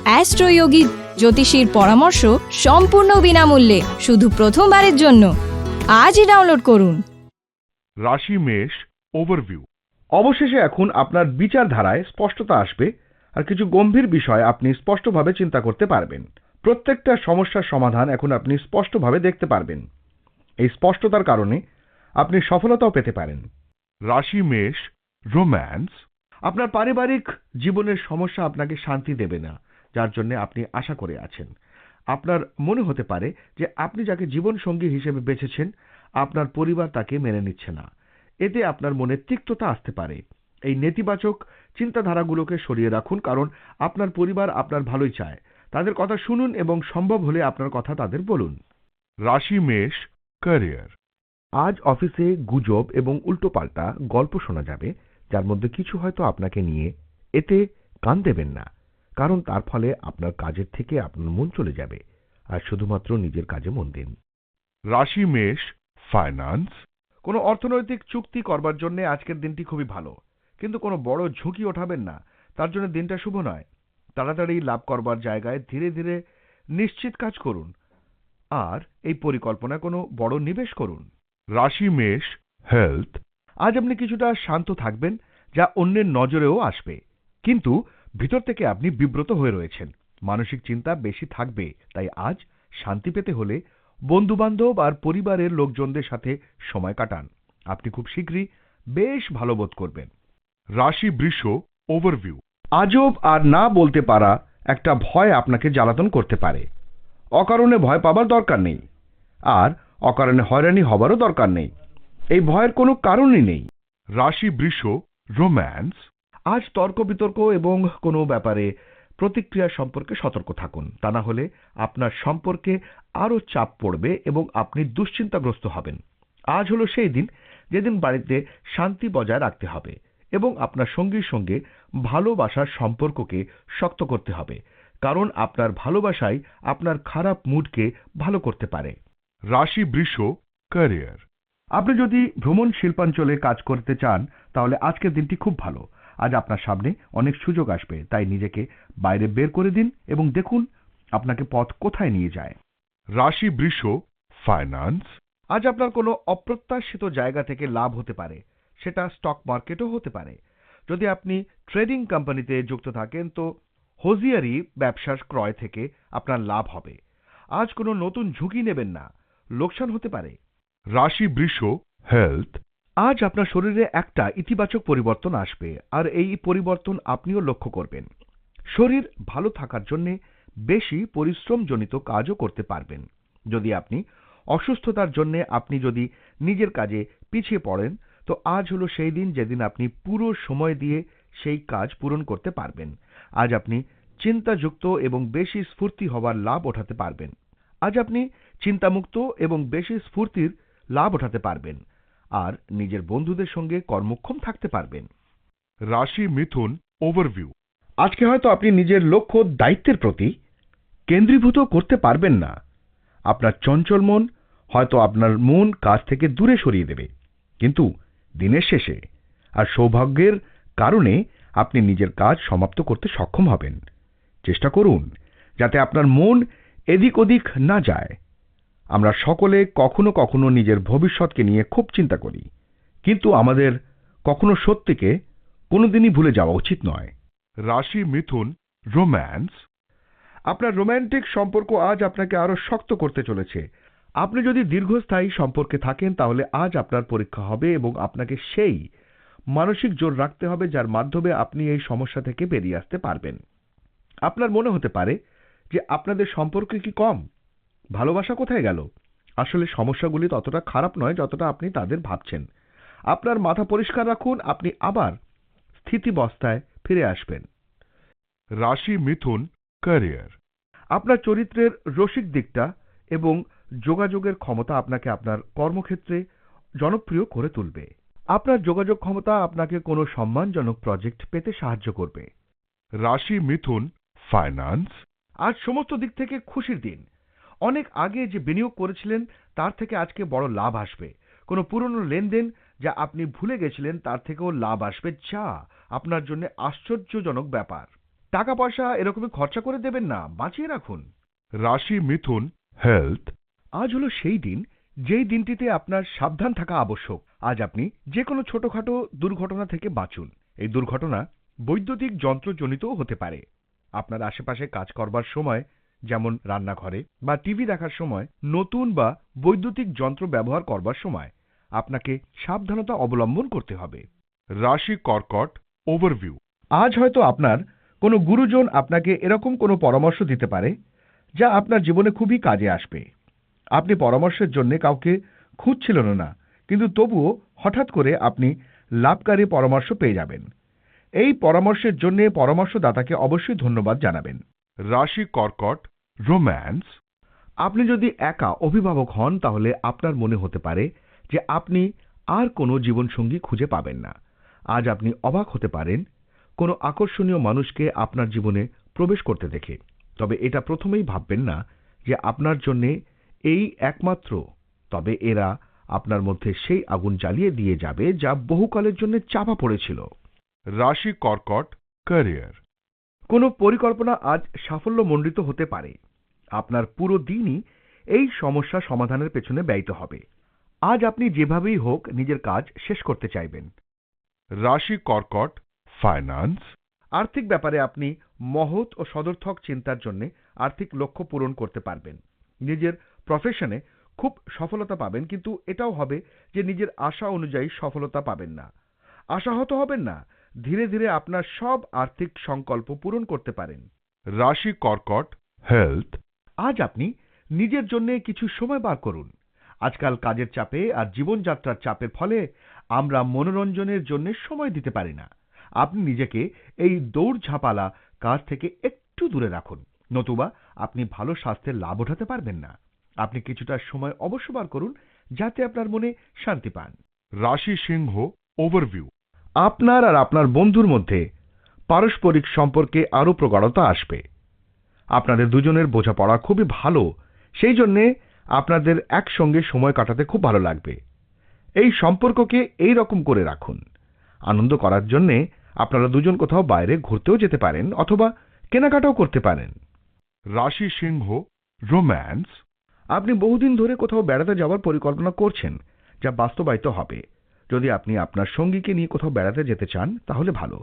অ্যাস্ট্রোয়োগী জ্যোতিষীর পরামর্শ সম্পূর্ণ বিনামূল্যে শুধু প্রথমবারের জন্য আজই ডাউনলোড করুন। রাশি মেষ ওভারভিউ। অবশেষে এখন আপনার বিচারধারায় স্পষ্টতা আসবে আর কিছু গম্ভীর বিষয় আপনি স্পষ্টভাবে চিন্তা করতে পারবেন। প্রত্যেকটা সমস্যার সমাধান এখন আপনি স্পষ্টভাবে দেখতে পারবেন। এই স্পষ্টতার কারণে আপনি সফলতাও পেতে পারেন। রাশি মেষ রোম্যান্স। আপনার পারিবারিক জীবনের সমস্যা আপনাকে শান্তি দেবে না, যার জন্য আপনি আশা করে আছেন। আপনার মনে হতে পারে যে আপনি যাকে জীবন সঙ্গী হিসেবে বেছেছেন, আপনার পরিবার তাকে মেনে নিচ্ছে না। এতে আপনার মনে তিক্ততা আসতে পারে। এই নেতিবাচক চিন্তাধারাগুলোকে সরিয়ে রাখুন, কারণ আপনার পরিবার আপনার ভালোই চায়। তাদের কথা শুনুন এবং সম্ভব হলে আপনার কথা তাদের বলুন। রাশি মেষ ক্যারিয়ার। আজ অফিসে গুজব এবং উল্টোপাল্টা গল্প শোনা যাবে, যার মধ্যে কিছু হয়তো আপনাকে নিয়ে। এতে কান দেবেন না, কারণ তার ফলে আপনার কাজের থেকে আপনার মন চলে যাবে। আর শুধুমাত্র নিজের কাজে মন দিন। রাশি মেষ ফাইন্যান্স। কোনো অর্থনৈতিক চুক্তি করবার জন্য আজকের দিনটি খুবই ভালো, কিন্তু কোনো বড় ঝুঁকি ওঠাবেন না, তার জন্য দিনটা শুভ নয়। তাড়াতাড়ি লাভ করবার জায়গায় ধীরে ধীরে নিশ্চিত কাজ করুন, আর এই পরিকল্পনায় কোনো বড় নিবেশ করুন। রাশি মেষ হেলথ। আজ আপনি কিছুটা শান্ত থাকবেন, যা অন্যের নজরেও আসবে, কিন্তু ভিতর থেকে আপনি বিব্রত হয়ে রয়েছেন। মানসিক চিন্তা বেশি থাকবে, তাই আজ শান্তি পেতে হলে বন্ধুবান্ধব আর পরিবারের লোকজনদের সাথে সময় কাটান। আপনি খুব শীঘ্রই বেশ ভালো বোধ করবেন। রাশি বৃষ ওভারভিউ। আজব আর না বলতে পারা একটা ভয় আপনাকে জ্বালাতন করতে পারে। অকারণে ভয় পাবার দরকার নেই, আর অকারণে হয়রানি হবারও দরকার নেই। এই ভয়ের কোনো কারণই নেই। রাশি বৃষ রোম্যান্স। আজ তর্ক বিতর্ক এবং কোনো ব্যাপারে প্রতিক্রিয়া সম্পর্কে সতর্ক থাকুন, তা না হলে আপনার সম্পর্কে আরও চাপ পড়বে এবং আপনি দুশ্চিন্তাগ্রস্ত হবেন। আজ হলো সেই দিন যেদিন বাড়িতে শান্তি বজায় রাখতে হবে এবং আপনার সঙ্গীর সঙ্গে ভালোবাসার সম্পর্ককে শক্ত করতে হবে, কারণ আপনার ভালোবাসাই আপনার খারাপ মুডকে ভালো করতে পারে। রাশি বৃষ ক্যারিয়ার। আপনি যদি ভ্রমণ শিল্পাঞ্চলে কাজ করতে চান, তাহলে আজকের দিনটি খুব ভালো। আজ আপনার সামনে অনেক সুযোগ আসবে, তাই নিজেকে বাইরে বের করে দিন এবং দেখুন আপনাকে পথ কোথায় নিয়ে যায়। রাশি বৃষ ফাইন্যান্স। আজ আপনার কোনো অপ্রত্যাশিত জায়গা থেকে লাভ হতে পারে, সেটা স্টক মার্কেটও হতে পারে। যদি আপনি ট্রেডিং কোম্পানিতে যুক্ত থাকেন, তো হোজিয়ারি ব্যবসার ক্রয় থেকে আপনার লাভ হবে। আজ কোনো নতুন ঝুঁকি নেবেন না, লোকসান হতে পারে। রাশি বৃষ হেলথ। আজ আপনার শরীরে একটা ইতিবাচক পরিবর্তন আসবে, আর এই পরিবর্তন আপনিও লক্ষ্য করবেন। শরীর ভালো থাকার জন্য বেশি পরিশ্রমজনিত কাজও করতে পারবেন। যদি আপনি অসুস্থতার জন্য আপনি যদি নিজের কাজে পিছিয়ে পড়েন, তো আজ হলো সেই দিন যেদিন আপনি পুরো সময় দিয়ে সেই কাজ পূরণ করতে পারবেন। আজ আপনি চিন্তাযুক্ত এবং বেশি স্ফূর্তি হওয়ার লাভ ওঠাতে পারবেন। আজ আপনি চিন্তামুক্ত এবং বেশি স্ফূর্তির লাভ ওঠাতে পারবেন, আর নিজের বন্ধুদের সঙ্গে কর্মক্ষম থাকতে পারবেন। রাশি মিথুন ওভারভিউ। আজকে হয়তো আপনি নিজের লক্ষ্য দায়িত্বের প্রতি কেন্দ্রীভূত করতে পারবেন না। আপনার চঞ্চল মন হয়তো আপনার মন কাজ থেকে দূরে সরিয়ে দেবে, কিন্তু দিনের শেষে আর সৌভাগ্যের কারণে আপনি নিজের কাজ সমাপ্ত করতে সক্ষম হবেন। চেষ্টা করুন যাতে আপনার মন এদিক ওদিক না যায়। আমরা সকলে কখনো কখনো নিজের ভবিষ্যৎকে নিয়ে খুব চিন্তা করি, কিন্তু আমাদের কখনো সত্যিকে কোনোদিনই ভুলে যাওয়া উচিত নয়। রাশি মিথুন রোম্যান্স। আপনার রোম্যান্টিক সম্পর্ক আজ আপনাকে আরো শক্ত করতে চলেছে। আপনি যদি দীর্ঘস্থায়ী সম্পর্কে থাকেন, তাহলে আজ আপনার পরীক্ষা হবে এবং আপনাকে সেই মানসিক জোর রাখতে হবে যার মাধ্যমে আপনি এই সমস্যা থেকে বেরিয়ে আসতে পারবেন। আপনার মনে হতে পারে যে আপনাদের সম্পর্ক কি কম, ভালোবাসা কোথায় গেল। আসলে সমস্যাগুলি ততটা খারাপ নয় যতটা আপনি তাদের ভাবছেন। আপনার মাথা পরিষ্কার রাখুন, আপনি আবার স্থিতিবস্থায় ফিরে আসবেন। রাশি মিথুন ক্যারিয়ার। আপনার চরিত্রের রসিক দিকটা এবং যোগাযোগের ক্ষমতা আপনাকে আপনার কর্মক্ষেত্রে জনপ্রিয় করে তুলবে। আপনার যোগাযোগ ক্ষমতা আপনাকে কোনো সম্মানজনক প্রজেক্ট পেতে সাহায্য করবে। রাশি মিথুন ফাইন্যান্স। আজ সমস্ত দিক থেকে খুশির দিন। অনেক আগে যে বিনিয়োগ করেছিলেন তার থেকে আজকে বড় লাভ আসবে। কোনো পুরনো লেনদেন যা আপনি ভুলে গেছিলেন তার থেকেও লাভ আসবে, যা আপনার জন্য আশ্চর্যজনক ব্যাপার। টাকা পয়সা এরকমই খরচা করে দেবেন না, বাঁচিয়ে রাখুন। রাশি মিথুন হেলথ, আজ হলো সেই দিন যেই দিনটিতে আপনার সাবধান থাকা আবশ্যক। আজ আপনি যে কোনো ছোটখাটো দুর্ঘটনা থেকে বাঁচুন। এই দুর্ঘটনা বৈদ্যুতিক যন্ত্রজনিতও হতে পারে। আপনার আশেপাশে কাজ করবার সময়, যেমন রান্নাঘরে বা টিভি দেখার সময়, নতুন বা বৈদ্যুতিক যন্ত্র ব্যবহার করবার সময় আপনাকে সাবধানতা অবলম্বন করতে হবে। রাশি কর্কট ওভারভিউ, আজ হয়তো আপনার কোনো গুরুজন আপনাকে এরকম কোনো পরামর্শ দিতে পারে যা আপনার জীবনে খুবই কাজে আসবে। আপনি পরামর্শের জন্য কাউকে খুঁজছিলেন না, কিন্তু তবুও হঠাৎ করে আপনি লাভকারী পরামর্শ পেয়ে যাবেন। এই পরামর্শের জন্য পরামর্শদাতাকে অবশ্যই ধন্যবাদ জানাবেন। রাশি কর্কট রোম্যান্স, আপনি যদি একা অভিভাবক হন তাহলে আপনার মনে হতে পারে যে আপনি আর কোনো জীবনসঙ্গী খুঁজে পাবেন না। আজ আপনি অবাক হতে পারেন কোনো আকর্ষণীয় মানুষকে আপনার জীবনে প্রবেশ করতে দেখে। তবে এটা প্রথমেই ভাববেন না যে আপনার জন্যে এই একমাত্র, তবে এরা আপনার মধ্যে সেই আগুন জ্বালিয়ে দিয়ে যাবে যা বহুকালের জন্য চাপা পড়েছিল। রাশি কর্কট ক্যারিয়ার, কোনো পরিকল্পনা আজ সাফল্যমণ্ডিত হতে পারে। আপনার পুরো দিনই এই সমস্যা সমাধানের পেছনে ব্যয়িত হবে। আজ আপনি যেভাবেই হোক নিজের কাজ শেষ করতে চাইবেন। রাশি কর্কট ফাইন্যান্স, আর্থিক ব্যাপারে আপনি মহৎ ও সদর্থক চিন্তার জন্য আর্থিক লক্ষ্য পূরণ করতে পারবেন। নিজের প্রফেশনে খুব সফলতা পাবেন, কিন্তু এটাও হবে যে নিজের আশা অনুযায়ী সফলতা পাবেন না। আশাহত হবেন না, ধীরে ধীরে আপনার সব আর্থিক সংকল্প পূরণ করতে পারেন। রাশি কর্কট হেলথ, আজ আপনি নিজের জন্য কিছু সময় বার করুন। আজকাল কাজের চাপে আর জীবনযাত্রার চাপের ফলে আমরা মনোরঞ্জনের জন্য সময় দিতে পারি না। আপনি নিজেকে এই দৌড়ঝাঁপালা কাজ থেকে একটু দূরে রাখুন, নতুবা আপনি ভালো স্বাস্থ্যের লাভ ওঠাতে পারবেন না। আপনি কিছুটা সময় অবশ্য বার করুন যাতে আপনার মনে শান্তি পান। রাশি সিংহ ওভারভিউ, আপনার আর আপনার বন্ধুর মধ্যে পারস্পরিক সম্পর্কে আরো প্রগাঢ়তা আসবে। আপনাদের দুজনের বোঝাপড়া খুবই ভালো, সেই জন্যে আপনাদের একসঙ্গে সময় কাটাতে খুব ভালো লাগবে। এই সম্পর্ককে এই রকম করে রাখুন। আনন্দ করার জন্যে আপনারা দুজন কোথাও বাইরে ঘুরতেও যেতে পারেন অথবা কেনাকাটাও করতে পারেন। রাশি সিংহ রোম্যান্স, আপনি বহুদিন ধরে কোথাও বেড়াতে যাওয়ার পরিকল্পনা করছেন, যা বাস্তবায়িত হবে। যদি আপনি আপনার সঙ্গীকে নিয়ে কোথাও বেড়াতে যেতে চান তাহলে ভালো,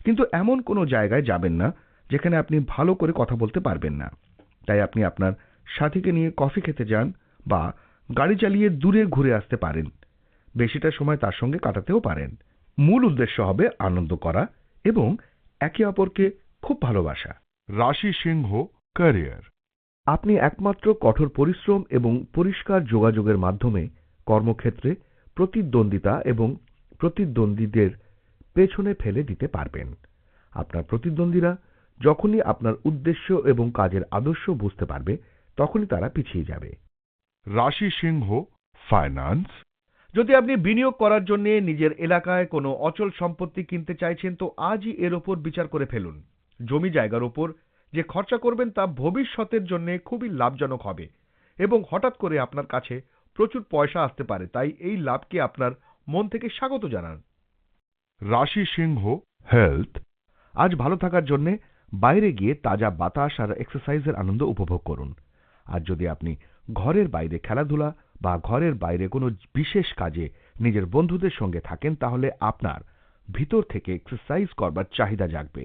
কিন্তু এমন কোনো জায়গায় যাবেন না যেখানে আপনি ভালো করে কথা বলতে পারবেন না। তাই আপনি আপনার সাথীকে নিয়ে কফি খেতে যান বা গাড়ি চালিয়ে দূরে ঘুরে আসতে পারেন। বেশিটা সময় তার সঙ্গে কাটাতেও পারেন। মূল উদ্দেশ্য হবে আনন্দ করা এবং একে অপরকে খুব ভালোবাসা। রাশি সিংহ ক্যারিয়ার, আপনি একমাত্র কঠোর পরিশ্রম এবং পরিষ্কার যোগাযোগের মাধ্যমে কর্মক্ষেত্রে প্রতিদ্বন্দ্বিতা এবং প্রতিদ্বন্দ্বীদের পেছনে ফেলে দিতে পারবেন। আপনার প্রতিদ্বন্দ্বীরা যখনই আপনার উদ্দেশ্য এবং কাজের আদর্শ বুঝতে পারবে তখনই তারা পিছিয়ে যাবে। রাশি সিংহ ফাইন্যান্স, যদি আপনি বিনিয়োগ করার জন্য নিজের এলাকায় কোনো অচল সম্পত্তি কিনতে চাইছেন তো আজই এর ওপর বিচার করে ফেলুন। জমি জায়গার ওপর যে খরচা করবেন তা ভবিষ্যতের জন্য খুবই লাভজনক হবে এবং হঠাৎ করে আপনার কাছে প্রচুর পয়সা আসতে পারে, তাই এই লাভকে আপনার মন থেকে স্বাগত জানান। রাশি সিংহ হেলথ, আজ ভালো থাকার জন্য বাইরে গিয়ে তাজা বাতাস আর এক্সারসাইজের আনন্দ উপভোগ করুন। আর যদি আপনি ঘরের বাইরে খেলাধুলা বা ঘরের বাইরে কোনো বিশেষ কাজে নিজের বন্ধুদের সঙ্গে থাকেন তাহলে আপনার ভিতর থেকে এক্সারসাইজ করবার চাহিদা জাগবে।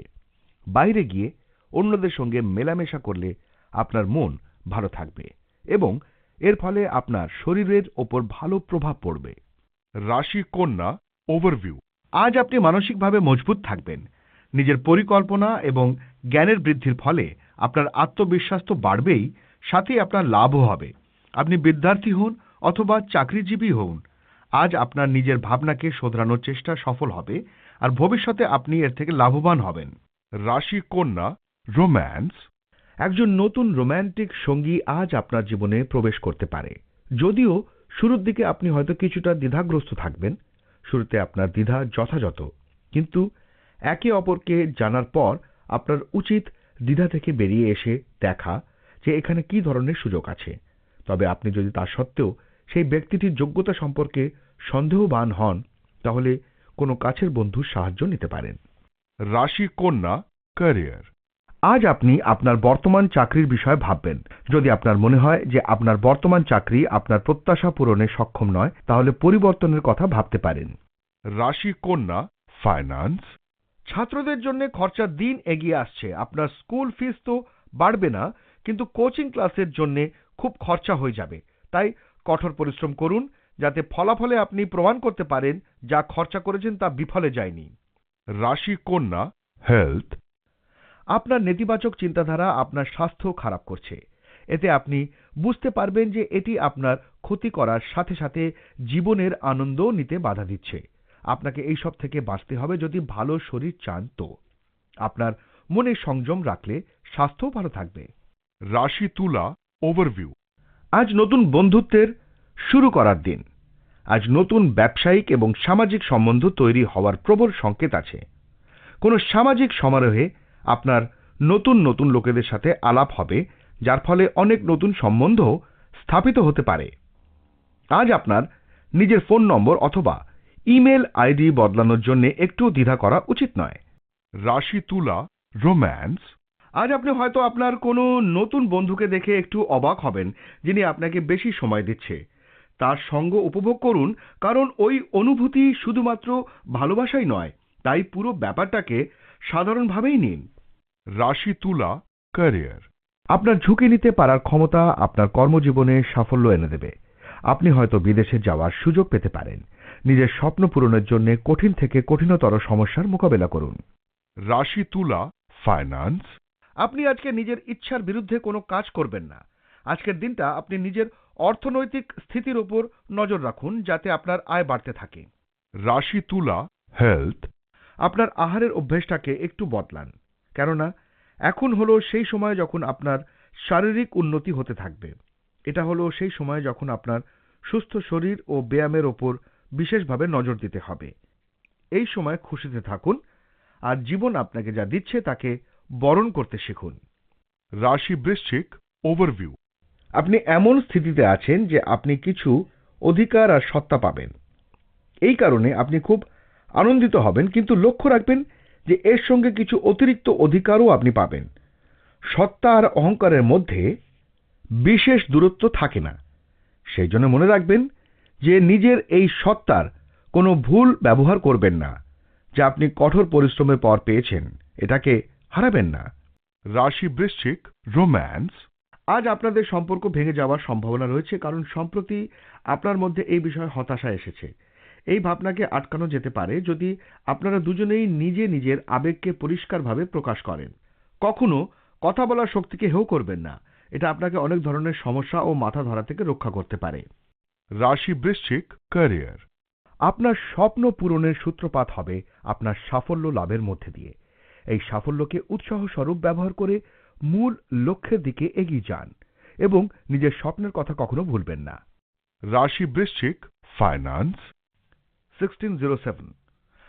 বাইরে গিয়ে অন্যদের সঙ্গে মেলামেশা করলে আপনার মন ভালো থাকবে এবং এর ফলে আপনার শরীরের ওপর ভালো প্রভাব পড়বে। রাশি কন্যা ওভারভিউ, আজ আপনি মানসিকভাবে মজবুত থাকবেন। নিজের পরিকল্পনা এবং জ্ঞানের বৃদ্ধির ফলে আপনার আত্মবিশ্বাস তো বাড়বেই, সাথে আপনার লাভও হবে। আপনি বিদ্যার্থী হন অথবা চাকরিজীবী হন, আজ আপনার নিজের ভাবনাকে শোধরানোর চেষ্টা সফল হবে আর ভবিষ্যতে আপনি এর থেকে লাভবান হবেন। রাশি কন্যা রোম্যান্স, একজন নতুন রোম্যান্টিক সঙ্গী আজ আপনার জীবনে প্রবেশ করতে পারে। যদিও শুরুর দিকে আপনি হয়তো কিছুটা দ্বিধাগ্রস্ত থাকবেন। শুরুতে আপনার দ্বিধা যথাযথ, কিন্তু একে অপরকে জানার পর আপনার উচিত দ্বিধা থেকে বেরিয়ে এসে দেখা যে এখানে কি ধরনের সুযোগ আছে। তবে আপনি যদি তা সত্ত্বেও সেই ব্যক্তিটির যোগ্যতা সম্পর্কে সন্দেহবান হন তাহলে কোনো কাছের বন্ধুর সাহায্য নিতে পারেন। রাশি কন্যা ক্যারিয়ার, আজ আপনি আপনার বর্তমান চাকরির বিষয়ে ভাববেন। যদি আপনার মনে হয় যে আপনার বর্তমান চাকরি আপনার প্রত্যাশা পূরণে সক্ষম নয়, তাহলে পরিবর্তনের কথা ভাবতে পারেন। রাশি কন্যা ফাইন্যান্স, ছাত্রদের জন্য খরচার দিন এগিয়ে আসছে। আপনার স্কুল ফিস তো বাড়বে না, কিন্তু কোচিং ক্লাসের জন্য খুব খরচা হয়ে যাবে। তাই কঠোর পরিশ্রম করুন, যাতে ফলাফলে আপনি প্রমাণ করতে পারেন যা খরচা করেছেন তা বিফলে যায়নি। রাশি কন্যা হেলথ, আপনার নেতিবাচক চিন্তাধারা আপনার স্বাস্থ্য খারাপ করছে। এতে আপনি বুঝতে পারবেন যে এটি আপনার ক্ষতি করার সাথে সাথে জীবনের আনন্দও নিতে বাধা দিচ্ছে। আপনাকে এই সব থেকে বাঁচতে হবে যদি ভালো শরীর চান তো। আপনার মনে সংযম রাখলে স্বাস্থ্যও ভালো থাকবে। রাশি তুলা ওভারভিউ, আজ নতুন বন্ধুত্বের শুরু করার দিন। আজ নতুন ব্যবসায়িক এবং সামাজিক সম্বন্ধ তৈরি হওয়ার প্রবল সংকেত আছে। কোনো সামাজিক সমারোহে আপনার নতুন নতুন লোকেদের সাথে আলাপ হবে, যার ফলে অনেক নতুন সম্বন্ধ স্থাপিত হতে পারে। আজ আপনার নিজের ফোন নম্বর অথবা ইমেল আইডি বদলানোর জন্য একটু দ্বিধা করা উচিত নয়। রাশি তুলা রোম্যান্স, আজ আপনি হয়তো আপনার কোনো নতুন বন্ধুকে দেখে একটু অবাক হবেন, যিনি আপনাকে বেশি সময় দিচ্ছে। তার সঙ্গ উপভোগ করুন, কারণ ওই অনুভূতি শুধুমাত্র ভালোবাসাই নয়, তাই পুরো ব্যাপারটাকে সাধারণভাবেই নিন। রাশি তুলা ক্যারিয়ার, আপনার ঝুঁকি নিতে পারার ক্ষমতা আপনার কর্মজীবনে সাফল্য এনে দেবে। আপনি হয়তো বিদেশে যাওয়ার সুযোগ পেতে পারেন। নিজের স্বপ্ন পূরণের জন্য কঠিন থেকে কঠিনতর সমস্যার মোকাবেলা করুন। রাশি তুলা ফাইন্যান্স, আপনি আজকে নিজের ইচ্ছার বিরুদ্ধে কোনো কাজ করবেন না। আজকের দিনটা আপনি নিজের অর্থনৈতিক স্থিতির উপর নজর রাখুন, যাতে আপনার আয় বাড়তে থাকে। রাশি তুলা হেলথ, আপনার আহারের অভ্যেসটাকে একটু বদলান, কেননা এখন হলো সেই সময় যখন আপনার শারীরিক উন্নতি হতে থাকবে। এটা হলো সেই সময় যখন আপনার সুস্থ শরীর ও ব্যায়ামের ওপর বিশেষভাবে নজর দিতে হবে। এই সময় খুশিতে থাকুন, আর জীবন আপনাকে যা দিচ্ছে তাকে বরণ করতে শিখুন। রাশি বৃশ্চিক ওভারভিউ, আপনি এমন স্থিতিতে আছেন যে আপনি কিছু অধিকার আর সত্তা পাবেন। এই কারণে আপনি খুব আনন্দিত হবেন, কিন্তু লক্ষ্য রাখবেন যে এর সঙ্গে কিছু অতিরিক্ত অধিকারও আপনি পাবেন। সত্তা আর অহংকারের মধ্যে বিশেষ দূরত্ব থাকে না। সেই জন্য মনে রাখবেন যে নিজের এই সত্তার কোনো ভুল ব্যবহার করবেন না। যা আপনি কঠোর পরিশ্রমের পর পেয়েছেন, এটাকে হারাবেন না। রাশি বৃশ্চিক রোম্যান্স, আজ আপনাদের সম্পর্ক ভেঙে যাওয়ার সম্ভাবনা রয়েছে, কারণ সম্প্রতি আপনার মধ্যে এই বিষয়ে হতাশা এসেছে। এই ভাবনাকে আটকানো যেতে পারে যদি আপনারা দুজনেই নিজে নিজের আবেগকে পরিষ্কারভাবে প্রকাশ করেন। কখনো কথা বলার শক্তিকে হেয় করবেন না। এটা আপনাকে অনেক ধরনের সমস্যা ও মাথা ধরা থেকে রক্ষা করতে পারে। রাশি বৃশ্চিক ক্যারিয়ার, আপনার স্বপ্ন পূরণের সূত্রপাত হবে আপনার সাফল্য লাভের মধ্যে দিয়ে। এই সাফল্যকে উৎসাহ স্বরূপ ব্যবহার করে মূল লক্ষ্যের দিকে এগিয়ে যান এবং নিজের স্বপ্নের কথা কখনো ভুলবেন না। রাশি বৃশ্চিক ফাইন্যান্স, 1607,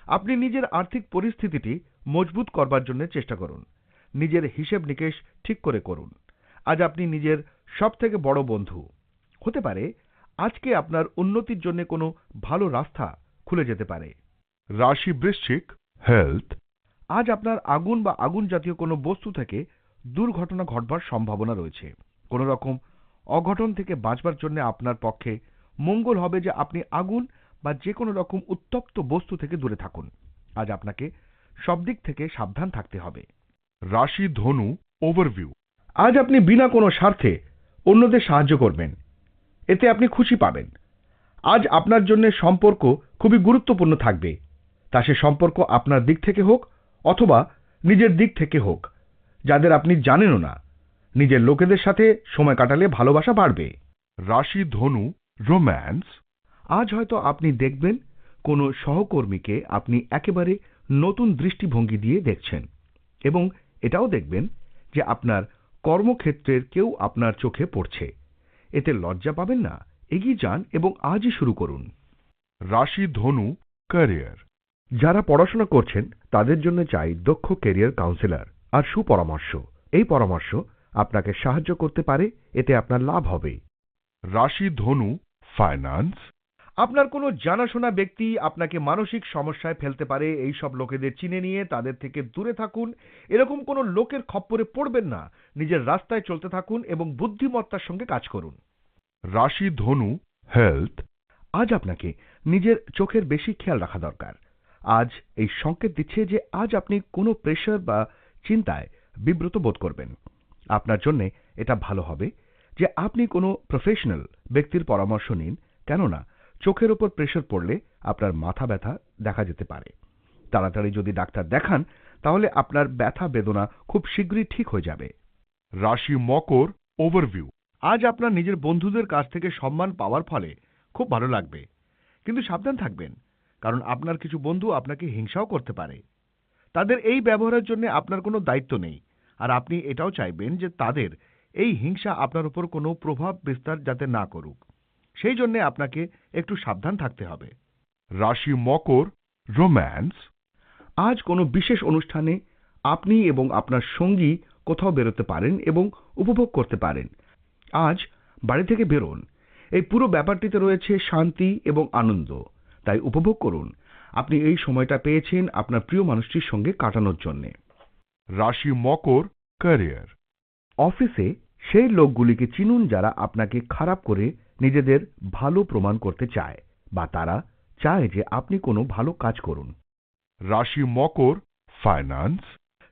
আপনি নিজের আর্থিক পরিস্থিতিটি মজবুত করবার জন্য চেষ্টা করুন। নিজের হিসেব নিকেশ ঠিক করে করুন। আজ আপনি নিজের সবথেকে বড় বন্ধু হতে পারে। আজকে আপনার উন্নতির জন্য কোনো ভালো রাস্তা খুলে যেতে পারে। রাশি বৃশ্চিক হেলথ, আজ আপনার আগুন বা আগুন জাতীয় কোনো বস্তু থেকে দুর্ঘটনা ঘটবার সম্ভাবনা রয়েছে। কোনো রকম অঘটন থেকে বাঁচবার জন্য আপনার পক্ষে মঙ্গল হবে যে আপনি আগুন বা যে কোনো রকম উত্তপ্ত বস্তু থেকে দূরে থাকুন। আজ আপনাকে সব দিক থেকে সাবধান থাকতে হবে। রাশি ধনু ওভারভিউ, আজ আপনি বিনা কোনো স্বার্থে অন্যদের সাহায্য করবেন। এতে আপনি খুশি পাবেন। আজ আপনার জন্য সম্পর্ক খুবই গুরুত্বপূর্ণ থাকবে, তা সে সম্পর্ক আপনার দিক থেকে হোক অথবা নিজের দিক থেকে হোক। যাদের আপনি জানেনও না, নিজের লোকেদের সাথে সময় কাটালে ভালোবাসা বাড়বে। রাশি ধনু রোম্যান্স, আজ হয়তো আপনি দেখবেন কোনো সহকর্মীকে আপনি একেবারে নতুন দৃষ্টিভঙ্গি দিয়ে দেখছেন, এবং এটাও দেখবেন যে আপনার কর্মক্ষেত্রের কেউ আপনার চোখে পড়ছে। এতে লজ্জা পাবেন না, এগিয়ে যান এবং আজই শুরু করুন। রাশি ধনু ক্যারিয়ার, যারা পড়াশোনা করছেন তাদের জন্য চাই দক্ষ ক্যারিয়ার কাউন্সিলর আর সুপরামর্শ। এই পরামর্শ আপনাকে সাহায্য করতে পারে, এতে আপনার লাভ হবে। রাশি ধনু ফাইন্যান্স, আপনার কোনো জানাশোনা ব্যক্তি আপনাকে মানসিক সমস্যায় ফেলতে পারে। এই সব লোকেদের চিনে নিয়ে তাদের থেকে দূরে থাকুন। এরকম কোনো লোকের খপ্পরে পড়বেন না। নিজের রাস্তায় চলতে থাকুন এবং বুদ্ধিমত্তার সঙ্গে কাজ করুন। রাশি ধনু হেলথ। আজ আপনাকে নিজের চোখের বেশি খেয়াল রাখা দরকার। আজ এই সংকেত দিচ্ছে যে আজ আপনি কোনো প্রেশার বা চিন্তায় বিব্রত বোধ করবেন। আপনার জন্য এটা ভালো হবে যে আপনি কোনো প্রফেশনাল ব্যক্তির পরামর্শ নিন, কেননা চোখের ওপর প্রেশার পড়লে আপনার মাথা ব্যথা দেখা যেতে পারে। তাড়াতাড়ি যদি ডাক্তার দেখান তাহলে আপনার ব্যথা বেদনা খুব শীঘ্রই ঠিক হয়ে যাবে। রাশি মকর ওভারভিউ। আজ আপনার নিজের বন্ধুদের কাছ থেকে সম্মান পাওয়ার ফলে খুব ভালো লাগবে, কিন্তু সাবধান থাকবেন, কারণ আপনার কিছু বন্ধু আপনাকে হিংসাও করতে পারে। তাদের এই ব্যবহারের জন্য আপনার কোনো দায়িত্ব নেই, আর আপনি এটাও চাইবেন যে তাদের এই হিংসা আপনার উপর কোনো প্রভাব বিস্তার যাতে না করুক। সেই জন্য আপনাকে একটু সাবধান থাকতে হবে। রাশি মকর রোম্যান্স। আজ কোনো বিশেষ অনুষ্ঠানে আপনি এবং আপনার সঙ্গী কোথাও বেরোতে পারেন এবং উপভোগ করতে পারেন। আজ বাড়ি থেকে বেরোন। এই পুরো ব্যাপারটিতে রয়েছে শান্তি এবং আনন্দ, তাই উপভোগ করুন। আপনি এই সময়টা পেয়েছেন আপনার প্রিয় মানুষটির সঙ্গে কাটানোর জন্যে। রাশি মকর ক্যারিয়ার। অফিসে সেই লোকগুলিকে চিনুন যারা আপনাকে খারাপ করে নিজেদের ভালো প্রমাণ করতে চায়, বা তারা চায় যে আপনি কোনো ভালো কাজ করুন। রাশি মকর ফাইন্যান্স।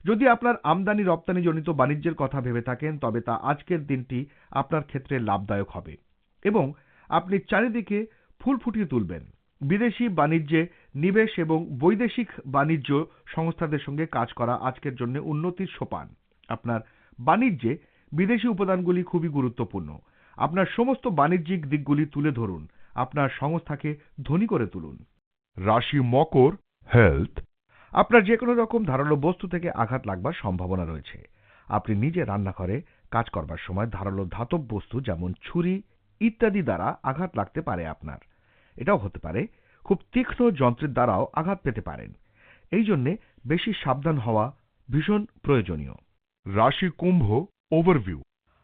যদি আপনার আমদানি রপ্তানি জনিত বাণিজ্যের কথা ভেবে থাকেন তবে তা আজকের দিনটি আপনার ক্ষেত্রে লাভদায়ক হবে এবং আপনি চারিদিকে ফুল ফুটিয়ে তুলবেন। বিদেশি বাণিজ্যে নিবেশ এবং বৈদেশিক বাণিজ্য সংস্থাদের সঙ্গে কাজ করা আজকের জন্য উন্নতির সোপান। আপনার বাণিজ্যে বিদেশি উপাদানগুলি খুবই গুরুত্বপূর্ণ। আপনার সমস্ত বাণিজ্যিক দিকগুলি তুলে ধরুন। আপনার সংস্থাকে ধনী করে তুলুন। রাশি মকর হেলথ। আপনার যে কোনো রকম ধারালো বস্তু থেকে আঘাত লাগবার সম্ভাবনা রয়েছে। আপনি নিজে রান্নাঘরে কাজ করবার সময় ধারালো ধাতব বস্তু যেমন ছুরি ইত্যাদি দ্বারা আঘাত লাগতে পারে আপনার। এটাও হতে পারে খুব তীক্ষ্ণ যন্ত্রের দ্বারাও আঘাত পেতে পারেন। এই জন্যে বেশি সাবধান হওয়া ভীষণ প্রয়োজনীয়। রাশি কুম্ভ ওভারভিউ।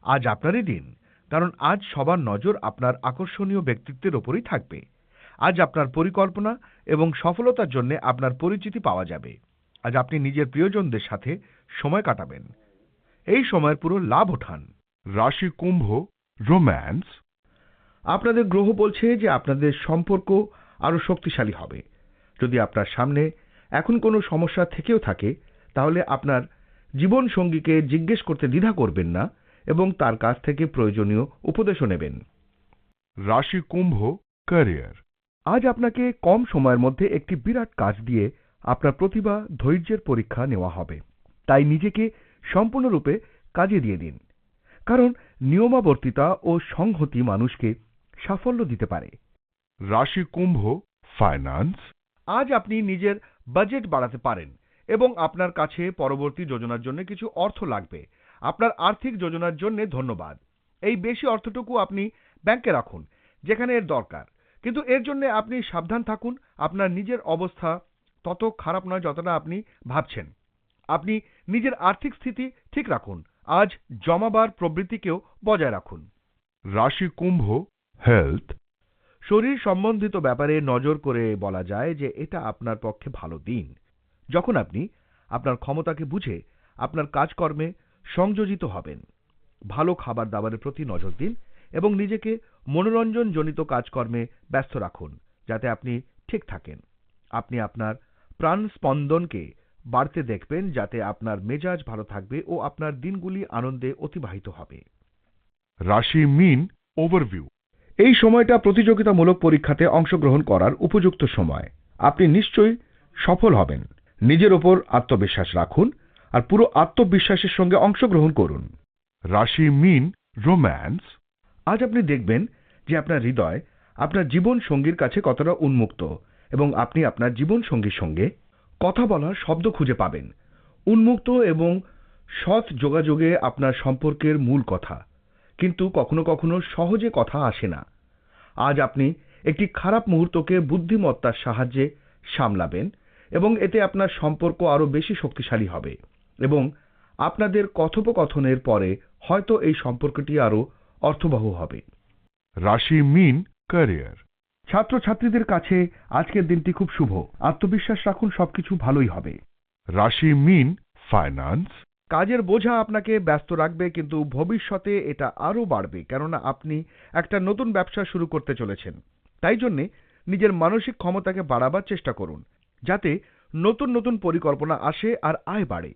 আজ আপনারই দিন, কারণ আজ সবার নজর আপনার আকর্ষণীয় ব্যক্তিত্বের ওপরই থাকবে। আজ আপনার পরিকল্পনা এবং সফলতার জন্য আপনার পরিচিতি পাওয়া যাবে। আজ আপনি নিজের প্রিয়জনদের সাথে সময় কাটাবেন। এই সময়ের পুরো লাভ ওঠান। রাশি কুম্ভ রোম্যান্স। আপনাদের গ্রহ বলছে যে আপনাদের সম্পর্ক আরো শক্তিশালী হবে। যদি আপনার সামনে এখন কোনো সমস্যা থেকেও থাকে তাহলে আপনার জীবন সঙ্গীকে জিজ্ঞেস করতে দ্বিধা করবেন না এবং তার কাছ থেকে প্রয়োজনীয় উপদেশও নেবেন। রাশি কুম্ভ ক্যারিয়ার। আজ আপনাকে কম সময়ের মধ্যে একটি বিরাট কাজ দিয়ে আপনার প্রতিভা ধৈর্যের পরীক্ষা নেওয়া হবে। তাই নিজেকে সম্পূর্ণরূপে কাজে দিয়ে দিন, কারণ নিয়মাবর্তিতা ও সংহতি মানুষকে সাফল্য দিতে পারে। রাশি কুম্ভ ফাইন্যান্স। আজ আপনি নিজের বাজেট বাড়াতে পারেন এবং আপনার কাছে পরবর্তী যোজনার জন্য কিছু অর্থ লাগবে। আপনার আর্থিক যোজনার জন্য ধন্যবাদ। এই বেশি অর্থটুকু আপনি ব্যাংকে রাখুন যেখানে এর দরকার, কিন্তু এর জন্য আপনি সাবধান থাকুন। আপনার নিজের অবস্থা তত খারাপ নয় যতটা আপনি ভাবছেন। আপনি নিজের আর্থিক স্থিতি ঠিক রাখুন। আজ জমাবার প্রবৃত্তিকেও বজায় রাখুন। রাশি কুম্ভ হেলথ। শরীর সম্বন্ধিত ব্যাপারে নজর করে বলা যায় যে এটা আপনার পক্ষে ভালো দিন, যখন আপনি আপনার ক্ষমতাকে বুঝে আপনার কাজকর্মে সংযোজিত হবেন। ভালো খাবার দাবারের প্রতি নজর দিন এবং নিজেকে মনোরঞ্জন জনিত কাজকর্মে ব্যস্ত রাখুন যাতে আপনি ঠিক থাকেন। আপনি আপনার প্রাণ স্পন্দনকে বাড়তে দেখবেন যাতে আপনার মেজাজ ভালো থাকবে ও আপনার দিনগুলি আনন্দে অতিবাহিত হবে। রাশি মীন ওভারভিউ। এই সময়টা প্রতিযোগিতামূলক পরীক্ষাতে অংশগ্রহণ করার উপযুক্ত সময়। আপনি নিশ্চয়ই সফল হবেন। নিজের ওপর আত্মবিশ্বাস রাখুন আর পুরো আত্মবিশ্বাসের সঙ্গে অংশগ্রহণ করুন। রাশি মীন রোম্যান্স। আজ আপনি দেখবেন যে আপনার হৃদয় আপনার জীবন সঙ্গীর কাছে কতটা উন্মুক্ত এবং আপনি আপনার জীবন সঙ্গীর সঙ্গে কথা বলার শব্দ খুঁজে পাবেন। উন্মুক্ত এবং সৎ যোগাযোগে আপনার সম্পর্কের মূল কথা, কিন্তু কখনো কখনো সহজে কথা আসে না। আজ আপনি একটি খারাপ মুহূর্তকে বুদ্ধিমত্তার সাহায্যে সামলাবেন এবং এতে আপনার সম্পর্ক আরো বেশি শক্তিশালী হবে এবং আপনাদের কথোপকথনের পরে হয়তো এই সম্পর্কটি আরো অর্থবহ হবে। রাশি মীন ক্যারিয়ার। ছাত্রছাত্রীদের কাছে আজকের দিনটি খুব শুভ। আত্মবিশ্বাস রাখুন, সবকিছু ভালোই হবে। রাশি মীন ফাইন্যান্স, কাজের বোঝা আপনাকে ব্যস্ত রাখবে, কিন্তু ভবিষ্যতে এটা আরো বাড়বে, কেননা আপনি একটা নতুন ব্যবসা শুরু করতে চলেছেন। তাই জন্যে নিজের মানসিক ক্ষমতাকে বাড়াবার চেষ্টা করুন, যাতে নতুন নতুন পরিকল্পনা আসে আর আয় বাড়ে।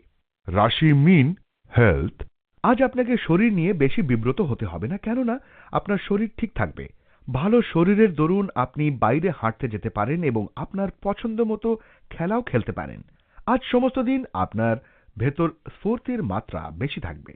রাশি মীন হেলথ, আজ আপনাকে শরীর নিয়ে বেশি বিব্রত হতে হবে না, কেননা আপনার শরীর ঠিক থাকবে। ভালো শরীরের দরুন আপনি বাইরে হাঁটতে যেতে পারেন এবং আপনার পছন্দ মতো খেলাও খেলতে পারেন। আজ সমস্ত দিন আপনার ভেতর স্ফূর্তির মাত্রা বেশি থাকবে।